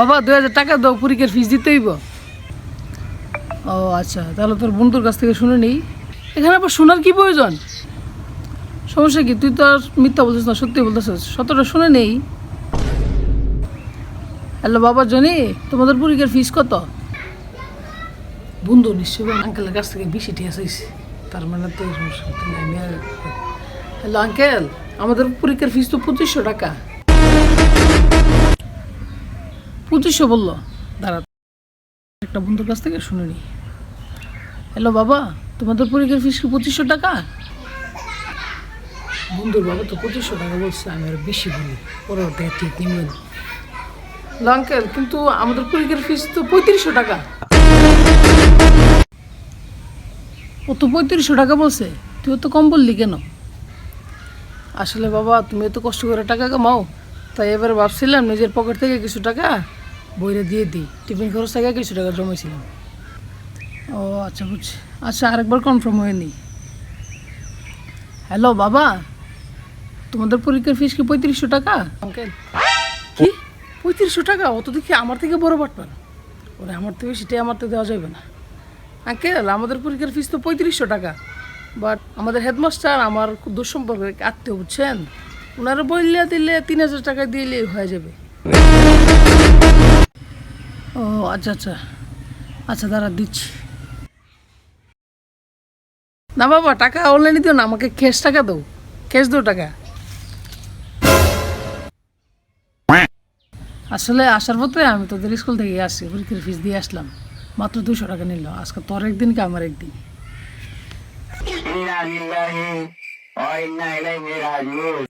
বাবা 2000 টাকা দাও, পরীক্ষার ফিস দিতে হইব। ও আচ্ছা, তাহলে তোর বন্ধুর কাছ থেকে শুনে নেই। এখানে আবার শোনার কি প্রয়োজন? সমস্যা কি? তুই তো আর মিথ্যা বলছিস না, সত্যি বলতেছিস। সতটা শুনে নেই। হ্যালো বাবা জনি, তোমাদের পরীক্ষার ফিস কত? বন্ধু নিশ্চয়ই আঙ্কেলের কাছ থেকে বেশি ঠিক আছে, তার মানে তো সমস্যা। হ্যালো আঙ্কেল, আমাদের পরীক্ষার ফিস তো 2500 টাকা। 2500 বললো? দাঁড়া, একটা বন্ধুর কাছ থেকে শুনে নি। হ্যালো বাবা, তোমাদের পরীক্ষার ফিস কি 2500 টাকা? বন্ধুর বাবা তো 2500 টাকা বলছে, আমি আর বেশি বলি, পরে ওর থেকে ঠিক নিবেন। আঙ্কেল, কিন্তু আমাদের পরীক্ষার ফিস তো 3500 টাকা। ও তো 3500 টাকা বলছে, তুই তো কম বললি কেন? আসলে বাবা, তুমি তো কষ্ট করে টাকা কামাও, তাই এবার ভাবছিলাম নিজের পকেট থেকে কিছু টাকা বইরে দিয়ে দিই। টিফিন খরচ থেকে কিছু টাকা জমাইছিলাম। ও আচ্ছা, বুঝছি। আচ্ছা, আরেকবার কনফার্ম হয়ে নিই। হ্যালো বাবা, তোমাদের পরীক্ষার ফিস কি 3500 টাকা? আঙ্কেল, কি 3500 টাকা? অত দেখি আমার থেকে বড় বাটপার। ওরে, আমার থেকে সেটাই আমার তো দেওয়া যাবে না। আঙ্কেল, আমাদের পরীক্ষার ফিস তো 3500 টাকা, বাট আমাদের হেডমাস্টার আমার খুব দুঃসম্পর্কের আত্মীয়, বুঝছেন? ওনারা বললে দিলে 3000 টাকা দিলেই হয়ে যাবে। ও আচ্ছা আচ্ছা, আচ্ছা দাঁড়া দিচ্ছি। না বাবা, টাকা অনলাইনে দিও না, আমাকে ক্যাশ টাকা দাও, ক্যাশ দাও টাকা। আসলে আসার পথে আমি তোদের স্কুল থেকে আসছি, পরীক্ষার ফিস দিয়ে আসলাম, মাত্র 200 টাকা নিল। আজকে তোর একদিন কি আমার একদিন।